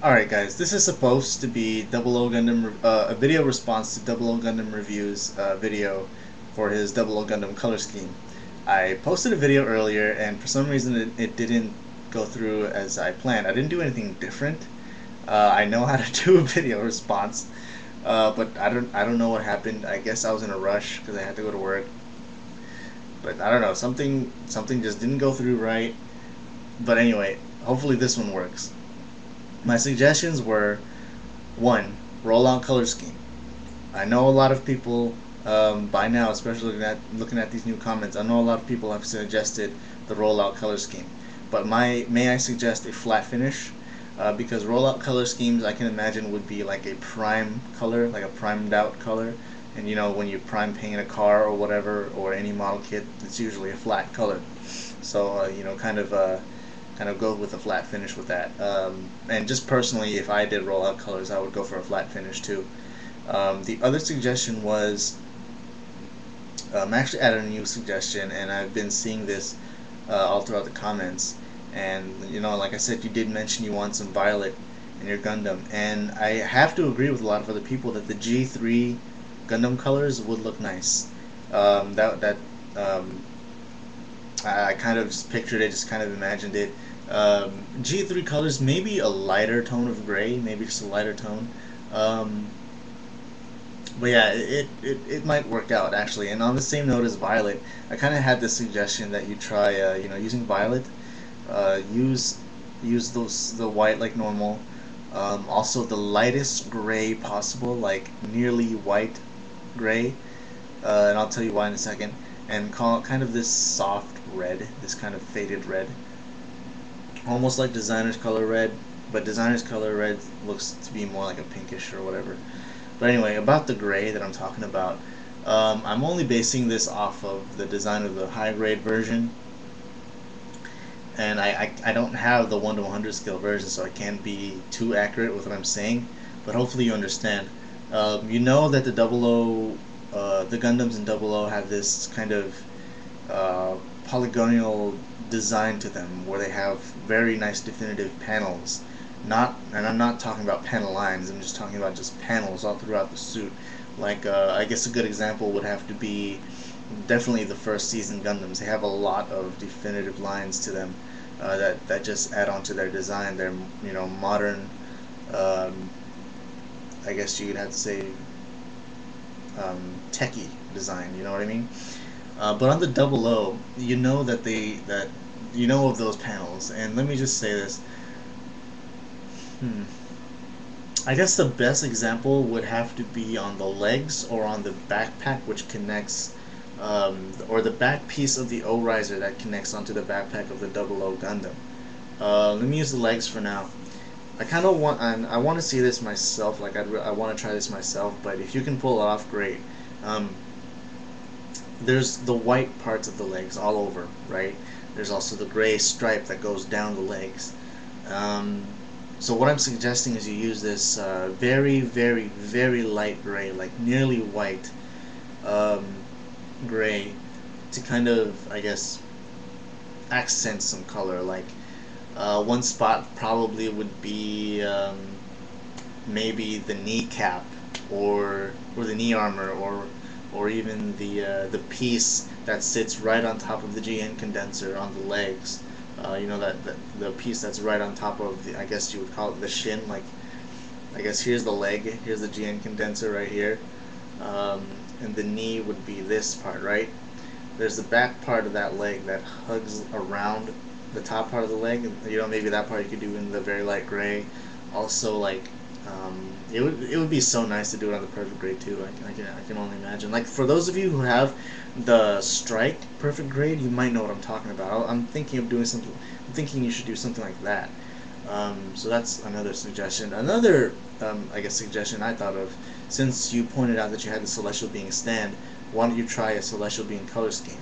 Alright guys, this is supposed to be Double O Gundam, a video response to Double O Gundam Review's video for his Double O Gundam color scheme. I posted a video earlier and for some reason it didn't go through as I planned. I didn't do anything different. I know how to do a video response, but I don't know what happened. I guess I was in a rush because I had to go to work. But I don't know, something just didn't go through right. But anyway, hopefully this one works. My suggestions were: one, rollout color scheme. I know a lot of people by now, especially looking at these new comments, I know a lot of people have suggested the rollout color scheme. But may I suggest a flat finish? Because rollout color schemes I can imagine would be like a prime color, like a primed out color. And you know, when you prime paint a car or whatever, or any model kit, it's usually a flat color. So you know, kind of go with a flat finish with that. And just personally, if I did rollout colors, I would go for a flat finish too. The other suggestion was, I actually added a new suggestion, and I've been seeing this all throughout the comments. And you know, like I said, you did mention you want some violet in your Gundam, and I have to agree with a lot of other people that the G3 Gundam colors would look nice. That I kind of just pictured it, just kind of imagined it. G3 colors, maybe a lighter tone of gray, maybe just a lighter tone. Um, but yeah, it might work out actually. And on the same note as violet, I kind of had this suggestion that you try, you know, using violet. Use the white like normal. Also the lightest gray possible, like nearly white gray. And I'll tell you why in a second. And call it kind of this soft red, this kind of faded red, almost like designer's color red, but designer's color red looks to be more like a pinkish or whatever. But anyway, about the gray that I'm talking about, I'm only basing this off of the design of the high grade version, and I don't have the 1 to 100 scale version, so I can't be too accurate with what I'm saying, but hopefully you understand. You know that the Gundams in Double O have this kind of polygonal design to them, where they have very nice definitive panels. And I'm not talking about panel lines. I'm just talking about just panels all throughout the suit. Like I guess a good example would have to be definitely the first season Gundams. They have a lot of definitive lines to them that just add on to their design. They're, you know, modern. Um, I guess you could have to say techie design. You know what I mean? But on the Double O, you know that you know of those panels. And let me just say this. Hmm. I guess the best example would have to be on the legs or on the backpack, which connects, or the back piece of the O-riser that connects onto the backpack of the Double O Gundam. Let me use the legs for now. I kind of want, I want to see this myself. Like I want to try this myself. But if you can pull it off, great. Um, there's the white parts of the legs all over, right? There's also the gray stripe that goes down the legs. Um, so what I'm suggesting is you use this very, very, very light gray, like nearly white um, gray, to kind of, I guess, accent some color. Like one spot probably would be maybe the kneecap, or the knee armor, or even the piece that sits right on top of the GN condenser on the legs. You know, that the piece that's right on top of the, I guess you would call it the shin. Like, I guess here's the leg, here's the GN condenser right here, and the knee would be this part, right? There's the back part of that leg that hugs around the top part of the leg. You know, maybe that part you could do in the very light gray. Also, like, it would be so nice to do it on the perfect grade too. I can only imagine. Like, for those of you who have the strike perfect grade, you might know what I'm talking about. I'm thinking of doing something. I'm thinking you should do something like that. So that's another suggestion. Another, I guess, suggestion I thought of, since you pointed out that you had the Celestial Being stand, why don't you try a Celestial Being color scheme?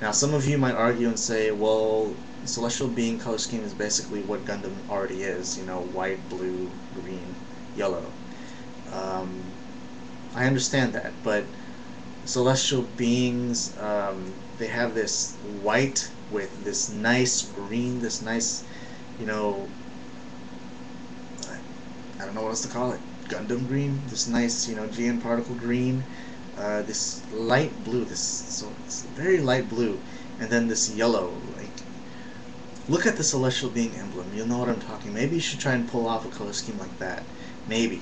Now, some of you might argue and say, well, Celestial Being color scheme is basically what Gundam already is, you know, white, blue, green, yellow. Um, I understand that, but Celestial Beings, they have this white with this nice green, this nice, you know, I don't know what else to call it, Gundam green, this nice, you know, GN particle green, this light blue, it's very light blue, and then this yellow. Like, look at the celestial being emblem. You'll know what I'm talking. Maybe you should try and pull off a color scheme like that. Maybe,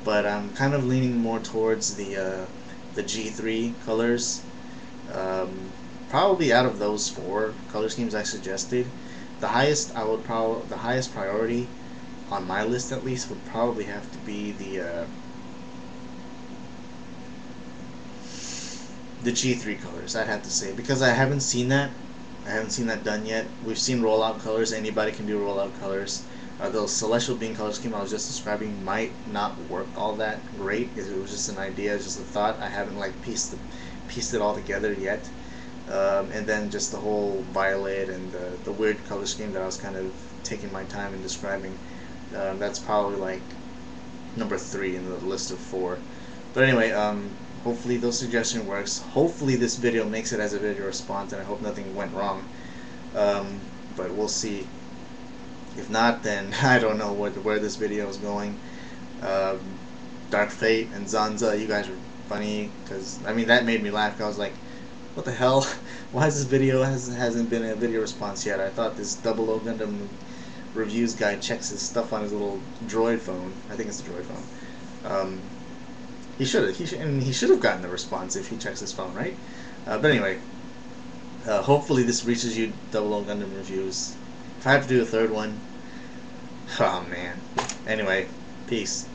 but I'm kind of leaning more towards the G3 colors. Probably out of those four color schemes I suggested, the highest priority on my list at least would probably have to be the G3 colors. I'd have to say, because I haven't seen that. I haven't seen that done yet. We've seen rollout colors. Anybody can do rollout colors. The celestial being color scheme I was just describing might not work all that great. It was just an idea, just a thought. I haven't like pieced it all together yet. And then just the whole violet and the weird color scheme that I was kind of taking my time in describing. That's probably like number 3 in the list of 4. But anyway, hopefully those suggestion works. Hopefully this video makes it as a video response, and I hope nothing went wrong. But we'll see. If not, then I don't know where this video is going. Dark Fate and Zanza, you guys were funny, because I mean that made me laugh. I was like, what the hell? Why is this video hasn't been a video response yet? I thought this 00 Gundam reviews guy checks his stuff on his little droid phone. I think it's a droid phone. He should have gotten the response if he checks his phone, right? But anyway, hopefully this reaches you, 00 Gundam reviews. If I have to do a third one, oh man. Anyway, peace.